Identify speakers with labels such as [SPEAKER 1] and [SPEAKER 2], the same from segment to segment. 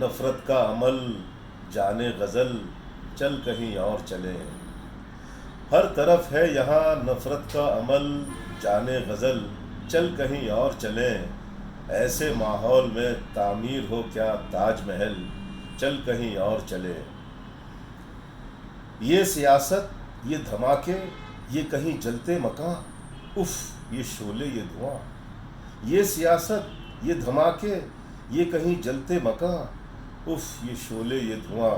[SPEAKER 1] نفرت کا عمل جانے غزل چل کہیں اور چلے. ہر طرف ہے یہاں نفرت کا عمل جانے غزل چل کہیں اور چلیں. ایسے ماحول میں تعمیر ہو کیا تاج محل چل کہیں اور چلے. یہ سیاست یہ دھماکے یہ کہیں جلتے مکاں اف یہ شعلے یہ دھواں. یہ سیاست یہ دھماکے یہ کہیں جلتے مکاں اف یہ شعلے یہ دھواں.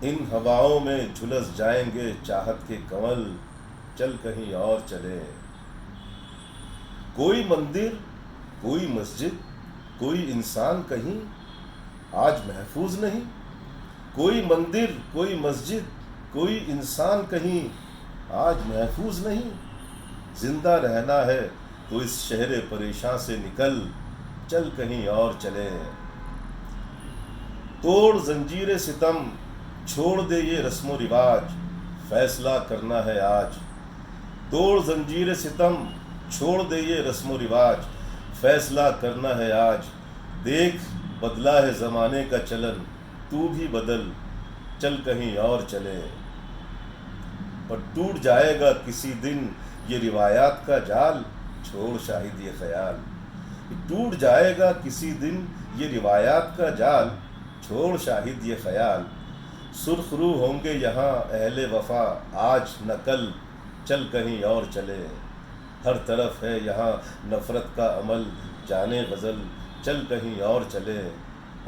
[SPEAKER 1] ان ہواؤں میں جھلس جائیں گے چاہت کے کنول چل کہیں اور چلے. کوئی مندر کوئی مسجد کوئی انسان کہیں آج محفوظ نہیں. کوئی مندر کوئی مسجد کوئی انسان کہیں آج محفوظ نہیں. زندہ رہنا ہے تو اس شہر پریشاں سے نکل چل کہیں اور چلے. توڑ زنجیر ستم چھوڑ دے یہ رسم و رواج فیصلہ کرنا ہے آج. توڑ زنجیر ستم چھوڑ دے یہ رسم و رواج فیصلہ کرنا ہے آج. دیکھ بدلا ہے زمانے کا چلن تو بھی بدل چل کہیں اور چلے. اور ٹوٹ جائے گا کسی دن یہ روایات کا جال چھوڑ شاہد یہ خیال. ٹوٹ جائے گا کسی دن یہ روایات کا جال چھوڑ شاہد یہ خیال. سرخ رو ہوں گے یہاں اہل وفا آج نہ کل چل کہیں اور چلے. ہر طرف ہے یہاں نفرت کا عمل جانے غزل چل کہیں اور چلے.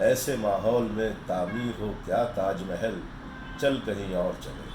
[SPEAKER 1] ایسے ماحول میں تعمیر ہو کیا تاج محل چل کہیں اور چلے.